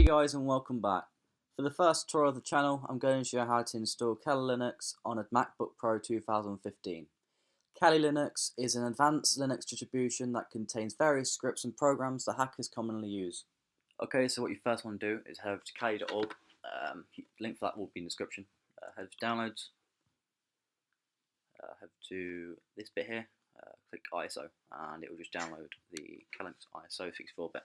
guys and welcome back. For the first tutorial of the channel, I'm going to show you how to install Kali Linux on a MacBook Pro 2015. Kali Linux is an advanced Linux distribution that contains various scripts and programs that hackers commonly use. Okay, so what you first want to do is head to kali.org. Link for that will be in the description. Head to downloads, head to this bit here, click ISO, and it will just download the Kali Linux ISO 64-bit.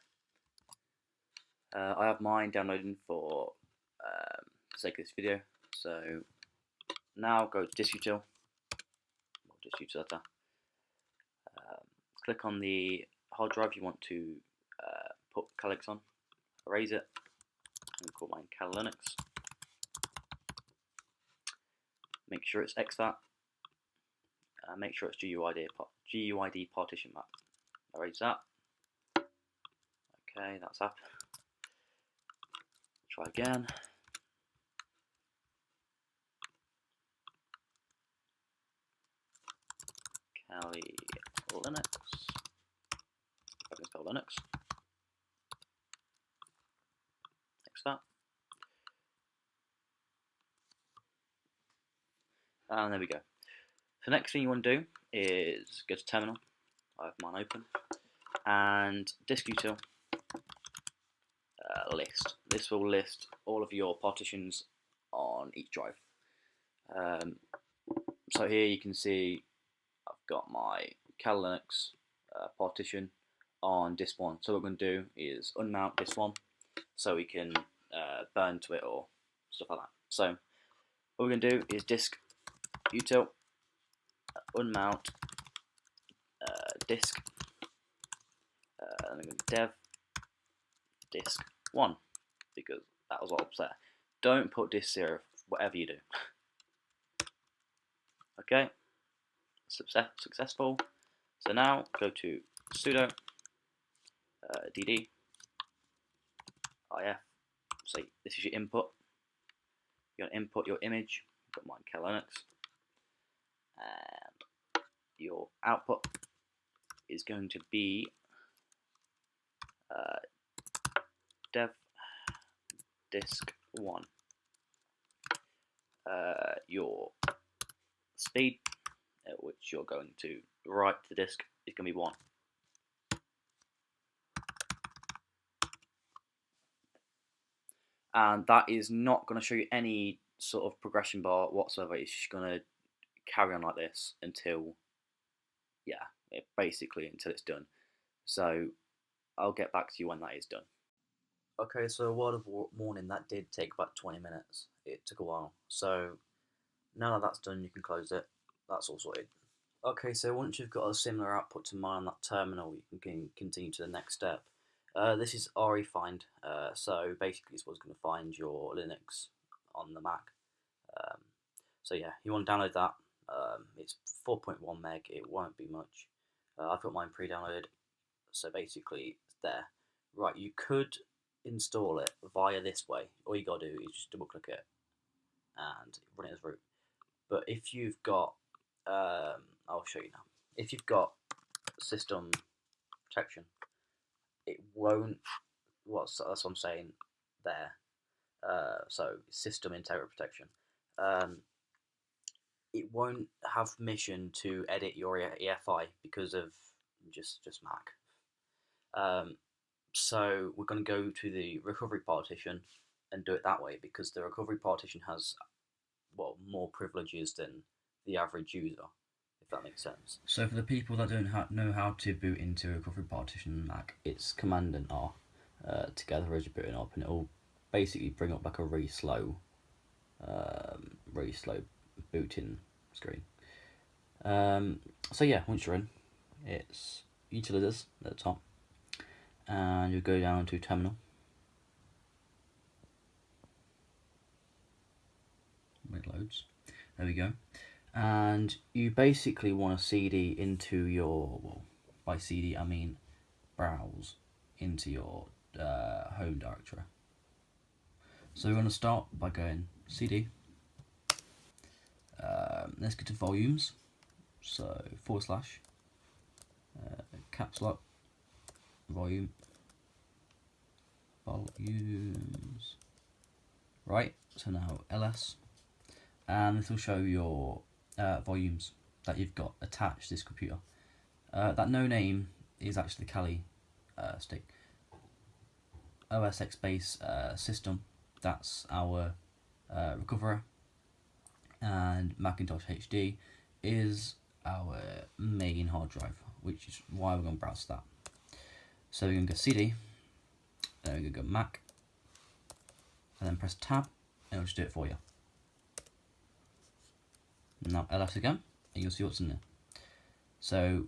I have mine downloading for the sake of this video. So now go to disk util, click on the hard drive you want to put Kali Linux on, erase it, and call mine Kali Linux. Make sure it's exFAT. Make sure it's GUID partition map. Erase that. Okay, that's up. Try again. Kali Linux. If I can spell Linux. exFAT. And there we go. The next thing you want to do is go to terminal. I have mine open. And disk util. List. This will list all of your partitions on each drive. So here you can see I've got my Kali Linux partition on disk 1. So what we're going to do is unmount disk 1 so we can burn to it or stuff like that. So what we're going to do is disk util unmount disk and I'm going to dev disk 1 because that was what I was there. Don't put disk 0 whatever you do. Okay, successful. So now go to sudo dd if. So this is your input. You're going to input your image. I've got mine Kali Linux, and your output is going to be dev disk 1. Your speed at which you're going to write to the disk is going to be 1. And that is not going to show you any sort of progression bar whatsoever. It's just going to carry on like this until, basically until it's done. So I'll get back to you when that is done. Okay, so a word of warning, that did take about 20 minutes. It took a while. So now that that's done, you can close it. That's all sorted. Okay, so once you've got a similar output to mine on that terminal, you can continue to the next step. This is refind. So basically it's what's going to find your Linux on the Mac. So yeah, you want to download that. It's 4.1 meg, it won't be much. I've got mine pre-downloaded, so basically it's there. Right, you could install it via this way. All you gotta do is just double click it and run it as root. But if you've got, I'll show you now. If you've got system protection, it won't. That's what I'm saying there. So system integrity protection. It won't have permission to edit your EFI because of just Mac. So we're going to go to the recovery partition and do it that way because the recovery partition has more privileges than the average user, if that makes sense. So for the people that don't know how to boot into a recovery partition on Mac, it's Command and R together as you're booting up, and it'll basically bring up like a really slow booting screen. So yeah, once you're in, it's utilities at the top, and you go down to terminal. When it loads, there we go. And you basically want to CD into your, by CD I mean browse into your home directory. So we're going to start by going CD. Let's go to volumes. So / caps lock volume volumes. Right, so now ls, and this will show your volumes that you've got attached to this computer. That no name is actually the Kali stick. OS X base system, that's our recoverer, and Macintosh HD is our main hard drive, which is why we're going to browse that. So we're going to go CD, then we're going to go Mac, and then press tab, and it'll just do it for you. Now ls again, and you'll see what's in there. So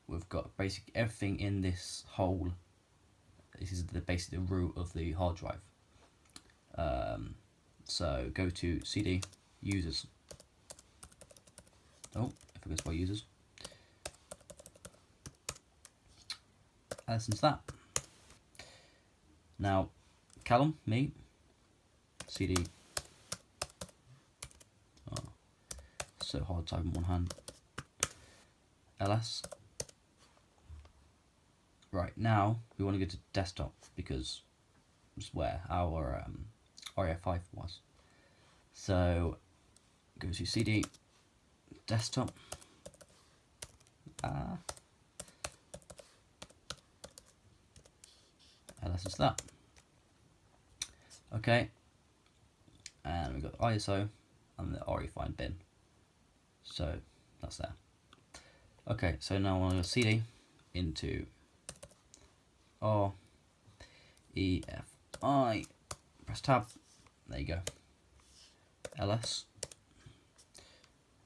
we've got basically everything in this whole. This is basically the root of the hard drive. So go to CD users. Oh, I forgot to buy users. Listen to that. Now, Callum, me, CD. Oh, so hard to type in one hand. ls. Right, now we want to go to desktop because it's where our REF5 was. So go to CD, desktop, ls is that. Okay, and we've got ISO and the RE5 bin. So that's there. Okay, so now I want to go CD into REFI, press tab, there you go, ls,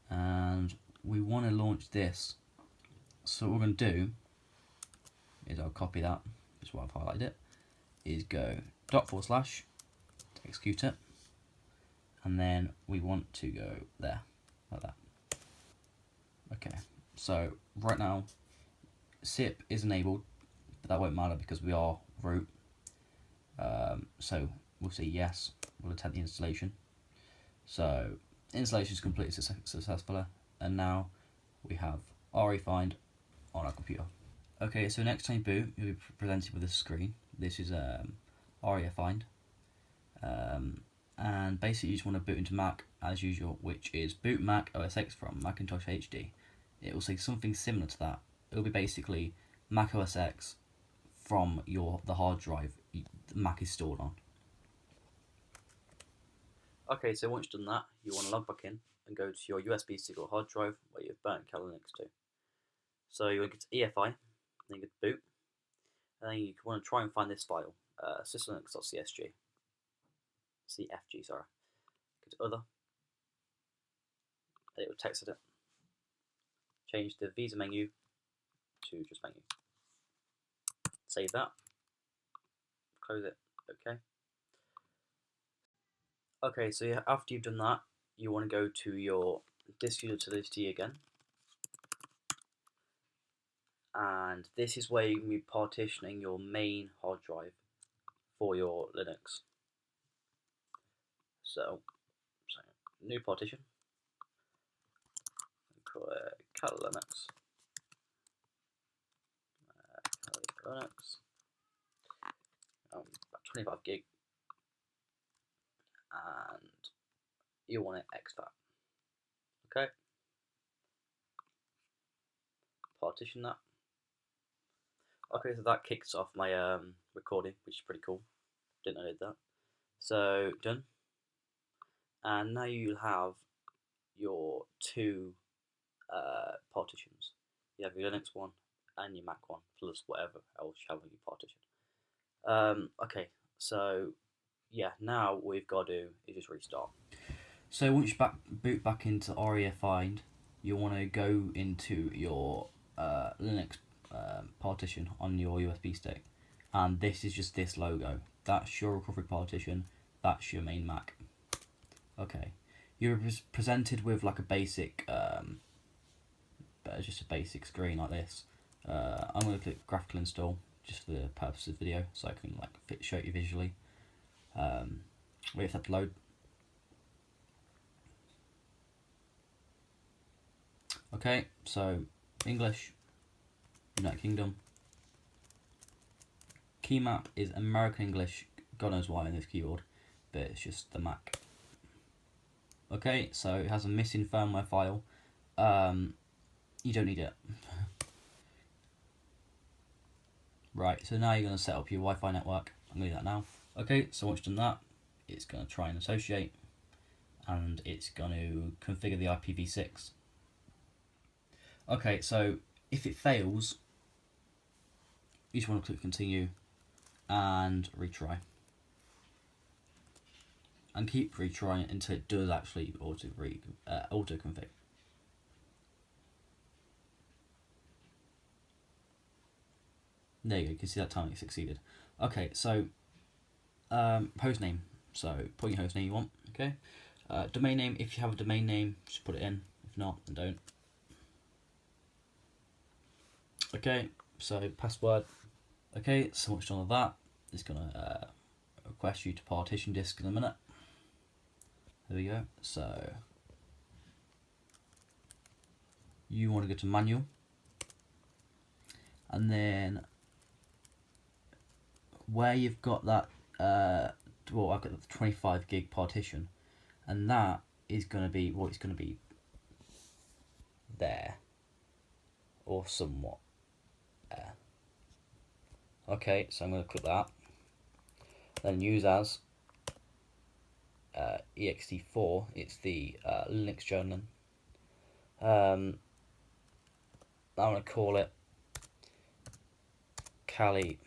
and we want to launch this. So what we're going to do is I'll copy that, that's why I've highlighted it, is go // execute it, and then we want to go there, like that. Okay, so right now SIP is enabled, but that won't matter because we are root. So we'll say yes, we'll attempt the installation. So installation is completely successful, and now we have REFind on our computer. Okay, so next time you boot, you'll be presented with this screen. This is REFind, and basically you just want to boot into Mac as usual, which is boot Mac OS X from Macintosh HD. It will say something similar to that. It will be basically Mac OS X from the hard drive the Mac is stored on. Okay, so once you've done that, you want to log back in and go to your USB stick or hard drive where you've burnt Kali Linux to. So you want to get to EFI, then you go to boot, and then you want to try and find this file, systemlinux.csg. CFG, sorry. Go to other, and it will text it. Change the visa menu to just menu. Save that. Close it. Okay. Okay, so after you've done that, you want to go to your disk utility again. And this is where you can be partitioning your main hard drive for your Linux. So new partition. Call it Kali Linux. Kali Linux. About 25 gig. And you want to extract. Okay. Partition that. Okay, so that kicks off my recording, which is pretty cool. Didn't know I did that. So done. And now you'll have your two partitions. You have your Linux one and your Mac one, plus whatever else you have on your partition. Okay, so yeah, now what we've got to do is just restart. So once you boot back into REFind, you want to go into your Linux partition on your USB stick, and this is just this logo. That's your recovery partition. That's your main Mac. Okay, you're presented with like a basic, just a basic screen like this. I'm going to click graphical install just for the purpose of the video, so I can like show it you visually. Wait for that to load. Okay, so English, United Kingdom. Key map is American English God knows why in this keyboard, but it's just the Mac. Okay, so it has a missing firmware file. You don't need it. Right, so now you're going to set up your Wi-Fi network. I'm going to do that now. Okay, so once you've done that, it's going to try and associate, and it's going to configure the IPv6. Okay, so if it fails, you just want to click continue and retry. And keep retrying until it does actually auto config. There you go, you can see that time it succeeded. Okay, so host name. So put your host name you want, okay? Domain name, if you have a domain name, just put it in. If not, then don't. Okay, so password. Okay, so once you've done all that, it's gonna request you to partition disk in a minute. There we go. So you want to go to manual, and then where you've got that, well, I've got the 25 gig partition, and that is going to be what it's going to be there, or somewhat there. Okay, so I'm going to click that, then use as ext4, it's the Linux journaling. I'm going to call it Kali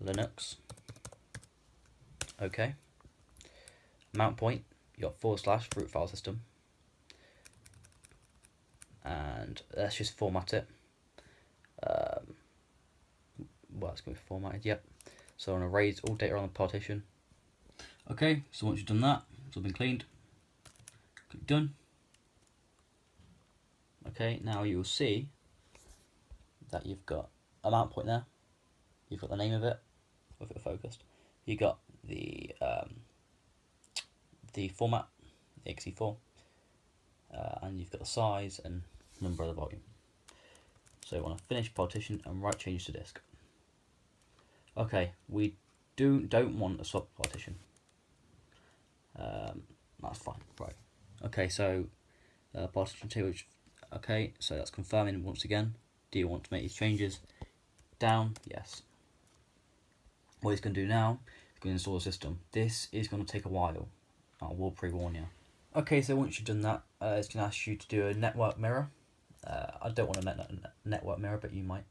Linux. Okay. Mount point, you got / root file system. And let's just format it. Well, it's going to be formatted, yep. So I'm going to erase all data on the partition. Okay, so once you've done that, it's all been cleaned. Click done. Okay, now you'll see that you've got a mount point there. You've got the name of it, if it's focused. You got the format, the exe4, and you've got the size and number of the volume. So you want to finish partition and write changes to disk. Okay, we don't want a swap partition. That's fine, right. Okay, so partition 2, okay, so that's confirming once again. Do you want to make these changes? Down, yes. What it's going to do now, it's going to install the system. This is going to take a while. I will pre-warn you. Okay, so once you've done that, it's going to ask you to do a network mirror. I don't want a network mirror, but you might.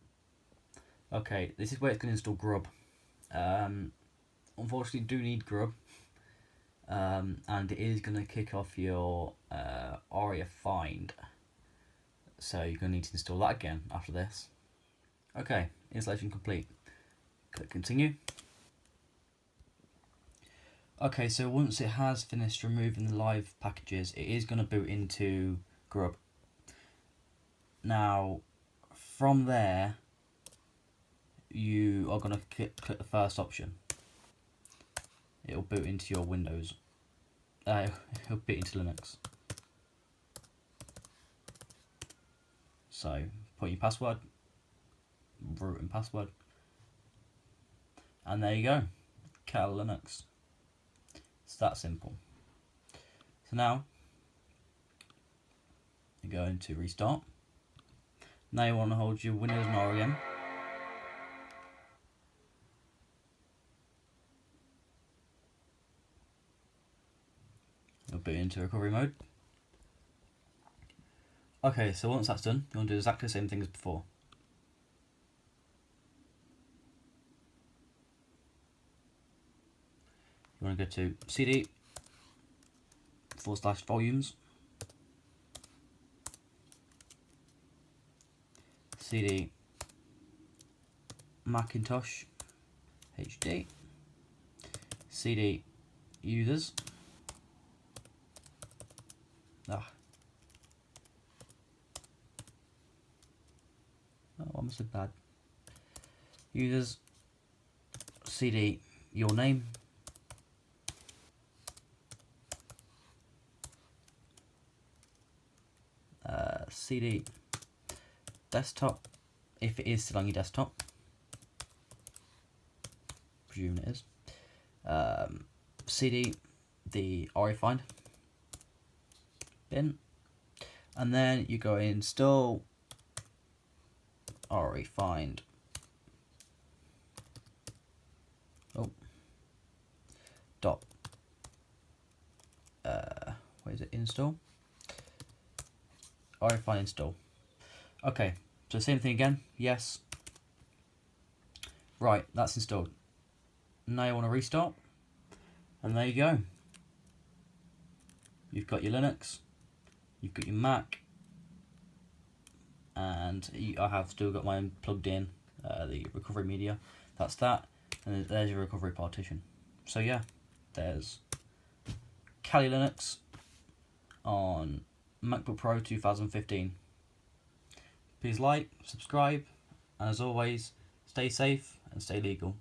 Okay, this is where it's going to install Grub. Unfortunately, you do need Grub. And it is going to kick off your ARIA find. So you're going to need to install that again after this. Okay, installation complete. Click continue. Okay, so once it has finished removing the live packages, it is going to boot into Grub. Now, from there, you are going to click the first option. It'll boot into your Windows. It'll boot into Linux. So, put your password, root and password, and there you go, Kali Linux. It's that simple. So now, you're going to restart. Now you want to hold your Windows and R again. You'll boot into recovery mode. Okay, so once that's done, you want to do exactly the same thing as before. You want to go to CD / volumes, CD Macintosh HD, CD users. Oh, I must have bad. Users, CD your name, CD desktop, if it is still on your desktop, presuming it is. CD the ReFind bin, and then you go install ReFind. Dot. Where is it? Install. ReFind install. Okay, so same thing again. Yes. Right, that's installed. Now you want to restart, and there you go. You've got your Linux, you've got your Mac, and I have still got mine plugged in, the recovery media. That's that, and there's your recovery partition. So yeah, there's Kali Linux on MacBook Pro 2015. Please like, subscribe, and as always, stay safe and stay legal.